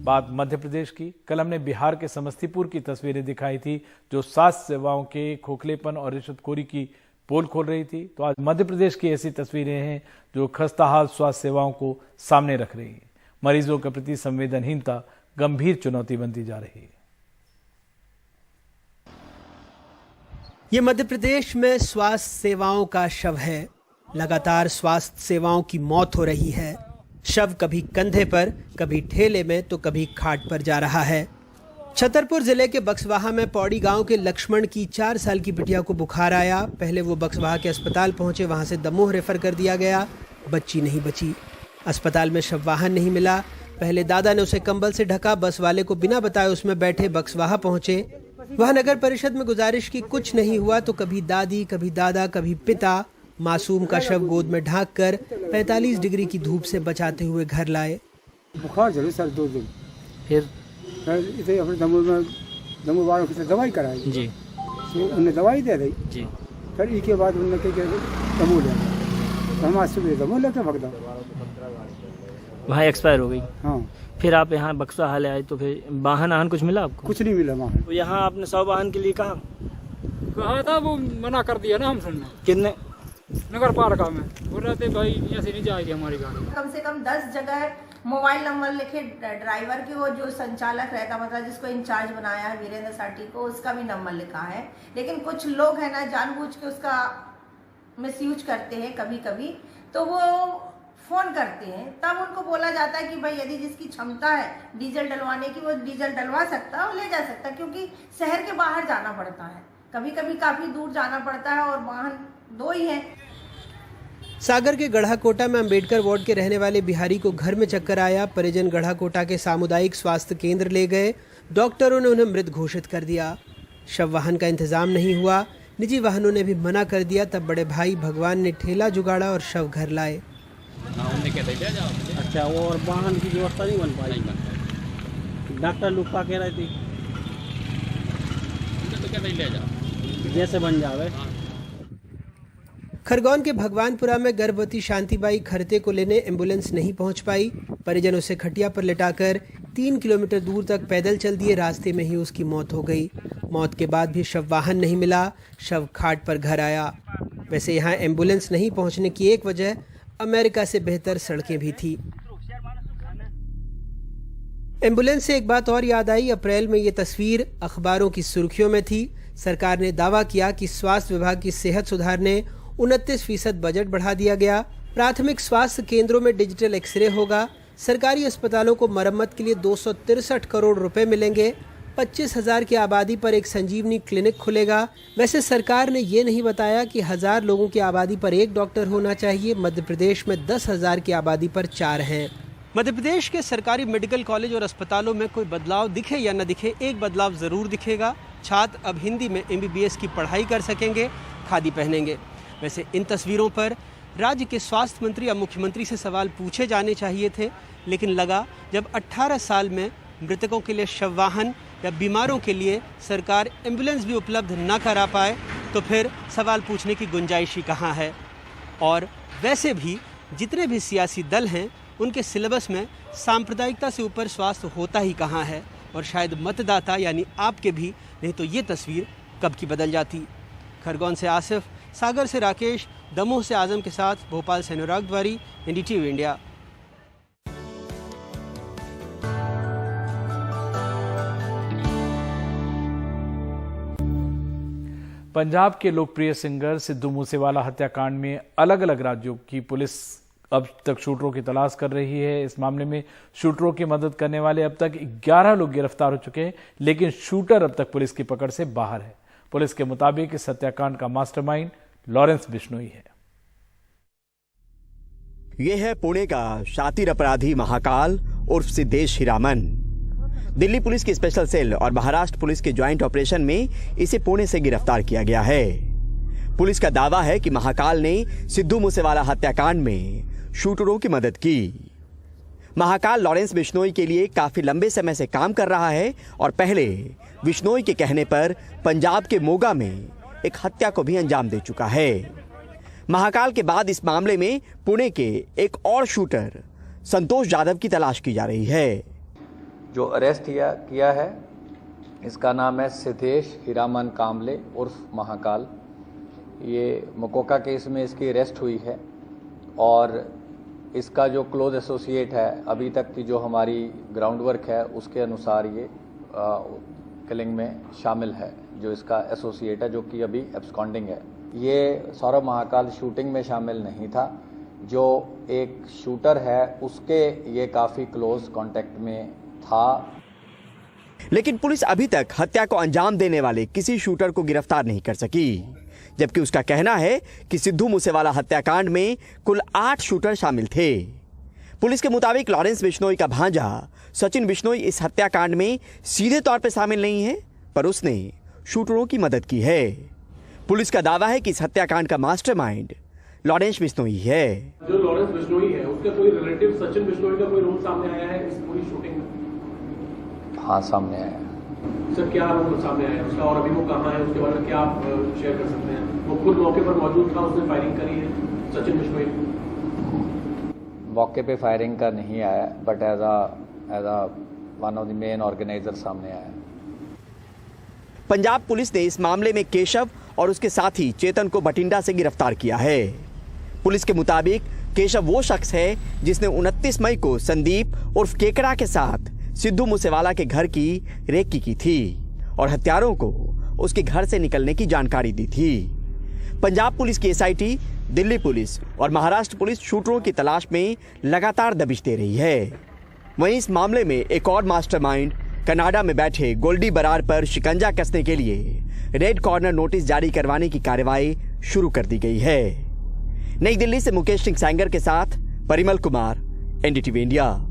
बात मध्य प्रदेश की। कल हमने बिहार के समस्तीपुर की तस्वीरें दिखाई थी जो स्वास्थ्य सेवाओं के खोखलेपन और रिश्वतखोरी की पोल खोल रही थी। तो आज मध्य प्रदेश की ऐसी तस्वीरें हैं जो खस्ताहाल स्वास्थ्य सेवाओं को सामने रख रही हैं। मरीजों के प्रति संवेदनहीनता गंभीर चुनौती बनती जा रही है। ये मध्य प्रदेश में स्वास्थ्य सेवाओं का शव है। लगातार स्वास्थ्य सेवाओं की मौत हो रही है। शव कभी कंधे पर, कभी ठेले में तो कभी खाट पर जा रहा है। छतरपुर जिले के बक्सवाहा में पौड़ी गांव के लक्ष्मण की 4 साल की बिटिया को बुखार आया। पहले वो बक्सवाहा के अस्पताल पहुंचे, वहां से दमोह रेफर कर दिया गया। बच्ची नहीं बची। अस्पताल में शव वाहन नहीं मिला। पहले दादा ने उसे कंबल से ढका, बस वाले को बिना बताए उसमें बैठे बक्सवाहा पहुंचे। वहां नगर परिषद में गुजारिश की, कुछ नहीं हुआ तो कभी दादी, कभी दादा, कभी पिता मासूम का शव गोद में ढांक कर 45 डिग्री की धूप से बचाते हुए घर लाए। बुखार चले सर 2 दिन, फिर इसे अपने दमोह वालों से दवाई कराई जी, उन्हें दवाई दे दी जी। फिर इसके बाद उन्होंने दमोह ले हम आज सुबह दमोह लेके भगदा वहाँ एक्सपायर हो गई। हाँ, फिर आप यहाँ बक्सवाहा ले आए तो फिर वाहन कुछ मिला आपको? कुछ नहीं मिला वाहन। तो यहाँ आपने 100 वाहन के लिए कहा था, वो मना कर दिया ना हम सुनने। कितने? नगर पालिका में बोल रहे थे भाई ऐसे नहीं जाएगी हमारी गाड़ी। कम से कम 10 जगह मोबाइल नंबर लिखे ड्राइवर के, वो जो संचालक रहता मतलब जिसको इंचार्ज बनाया है वीरेंद्र साटी को, उसका भी नंबर लिखा है। लेकिन कुछ लोग है ना जानबूझ के उसका मिसयूज करते हैं। कभी कभी तो वो फोन करते हैं, तब उनको बोला जाता है कि भाई यदि जिसकी क्षमता है डीजल डलवाने की वो डीजल डलवा सकता है और ले जा सकता है, क्योंकि शहर के बाहर जाना पड़ता है, कभी कभी काफी दूर जाना पड़ता है और वाहन 2 ही हैं। सागर के गढ़ाकोटा में अंबेडकर वार्ड के रहने वाले बिहारी को घर में चक्कर आया। परिजन गढ़ाकोटा के सामुदायिक स्वास्थ्य केंद्र ले गए। डॉक्टरों ने उन्हें मृत घोषित कर दिया। शव वाहन का इंतजाम नहीं हुआ। निजी वाहनों ने भी मना कर दिया। तब बड़े भाई भगवान ने ठेला जुगाड़ा और शव घर लाए। अच्छा, वो और वाहन की व्यवस्था नहीं बन पाई। डॉक्टर लुप्पा कह रहे थे जैसे बन जावे। खरगोन के भगवानपुरा में गर्भवती शांतिबाई खरते को लेने एम्बुलेंस नहीं पहुंच पाई। परिजन उसे खटिया पर लिटाकर 3 किलोमीटर दूर तक पैदल चल दिए। रास्ते में ही उसकी मौत हो गई। मौत के बाद भी शव वाहन नहीं मिला। शव खाट पर घर आया। वैसे यहाँ एम्बुलेंस नहीं पहुंचने की एक वजह अमेरिका से बेहतर सड़कें भी थी। एम्बुलेंस से एक बात और याद आई। अप्रैल में ये तस्वीर अखबारों की सुर्खियों में थी। सरकार ने दावा किया कि स्वास्थ्य विभाग की सेहत सुधारने 29% बजट बढ़ा दिया गया। प्राथमिक स्वास्थ्य केंद्रों में डिजिटल एक्सरे होगा। सरकारी अस्पतालों को मरम्मत के लिए 263 करोड़ रुपए मिलेंगे। 25,000 की आबादी पर एक संजीवनी क्लिनिक खुलेगा। वैसे सरकार ने ये नहीं बताया कि 1000 लोगों की आबादी पर 1 डॉक्टर होना चाहिए। मध्य प्रदेश में 10,000 की आबादी पर 4 हैं। मध्य प्रदेश के सरकारी मेडिकल कॉलेज और अस्पतालों में कोई बदलाव दिखे या न दिखे, एक बदलाव जरूर दिखेगा। छात्र अब हिंदी में MBBS की पढ़ाई कर सकेंगे, खादी पहनेंगे। वैसे इन तस्वीरों पर राज्य के स्वास्थ्य मंत्री या मुख्यमंत्री से सवाल पूछे जाने चाहिए थे, लेकिन लगा जब 18 साल में मृतकों के लिए शव वाहन या बीमारों के लिए सरकार एम्बुलेंस भी उपलब्ध न करा पाए तो फिर सवाल पूछने की गुंजाइश ही कहाँ है। और वैसे भी जितने भी सियासी दल हैं उनके सिलेबस में सांप्रदायिकता से ऊपर स्वास्थ्य होता ही कहाँ है। और शायद मतदाता यानी आपके भी, नहीं तो ये तस्वीर कब की बदल जाती। खरगोन से आसिफ, सागर से राकेश, दमोह से आजम के साथ भोपाल से अनुराग द्वारी, NDTV इंडिया। पंजाब के लोकप्रिय सिंगर सिद्धू मूसेवाला हत्याकांड में अलग अलग राज्यों की पुलिस अब तक शूटरों की तलाश कर रही है। इस मामले में शूटरों की मदद करने वाले अब तक 11 लोग गिरफ्तार हो चुके हैं, लेकिन शूटर अब तक पुलिस की पकड़ से बाहर है। पुलिस के मुताबिक इस हत्याकांड का मास्टरमाइंड लॉरेंस बिश्नोई है। यह है पुणे का शातिर अपराधी महाकाल उर्फ सिद्धेश हीरामन। दिल्ली पुलिस की स्पेशल सेल और महाराष्ट्र पुलिस के ज्वाइंट ऑपरेशन में इसे पुणे से गिरफ्तार किया गया है। पुलिस का दावा है कि महाकाल ने सिद्धू मूसेवाला हत्याकांड में शूटरों की मदद की। महाकाल लॉरेंस बिश्नोई के लिए काफी लंबे समय से काम कर रहा है और पहले बिश्नोई के कहने पर पंजाब के मोगा में एक हत्या को भी अंजाम दे चुका है। महाकाल के बाद इस मामले में पुणे के एक और शूटर संतोष जाधव की तलाश की जा रही है। जो अरेस्ट किया है इसका नाम है सिद्धेश हीरामन कामले उर्फ महाकाल। ये मकोका केस में इसकी अरेस्ट हुई है और इसका जो क्लोज एसोसिएट है, अभी तक की जो हमारी ग्राउंड वर्क है उसके अनुसार ये किलिंग में शामिल है, जो इसका एसोसिएट है, जो कि अभी एब्सकॉन्डिंग है। ये सौरभ महाकाल शूटिंग में शामिल नहीं था। जो एक शूटर है उसके ये काफ़ी क्लोज कांटेक्ट में था। लेकिन पुलिस अभी तक हत्या को अंजाम देने वाले किसी शूटर को गिरफ्तार नहीं कर सकी, जबकि उसका कहना है कि सिद्धू मूसेवाला हत्याकांड में कुल 8 शूटर शामिल थे। पुलिस के मुताबिक लॉरेंस बिश्नोई का भांजा सचिन बिश्नोई इस हत्याकांड में सीधे तौर पर शामिल नहीं है, पर उसने शूटरों की मदद की है। पुलिस का दावा है कि इस हत्याकांड का मास्टरमाइंड लॉरेंस बिश्नोई है। जो लॉरेंस बिश्नोई है उसका कोई रिलेटिव सचिन बिश्नोई का कोई रोल सामने आया है इस पूरी शूटिंग में? हाँ, सामने आया। सर, क्या रोल सामने आया उसका और अभी वो कहाँ है, उसके बारे में क्या आप शेयर कर सकते हैं? वो खुद मौके पर मौजूद था, उसने फायरिंग करी है सचिन बिश्नोई? मौके पे फायरिंग का नहीं आया, but as a one of the main organizer सामने आया। पंजाब पुलिस ने इस मामले में केशव और उसके साथी चेतन को बठिंडा से गिरफ्तार किया है। पुलिस के मुताबिक केशव वो शख्स है जिसने 29 मई को संदीप उर्फ केकड़ा के साथ सिद्धू मूसेवाला के घर की रेकी की थी और हत्यारों को उसके घर से निकलने की जानकारी दी थी। पंजाब पुलिस की एसआईटी, दिल्ली पुलिस और महाराष्ट्र पुलिस शूटरों की तलाश में लगातार दबिश दे रही है। वहीं इस मामले में एक और मास्टरमाइंड कनाडा में बैठे गोल्डी बरार पर शिकंजा कसने के लिए रेड कॉर्नर नोटिस जारी करवाने की कार्रवाई शुरू कर दी गई है। नई दिल्ली से मुकेश सिंह सैंगर के साथ परिमल कुमार, एनडीटीवी इंडिया।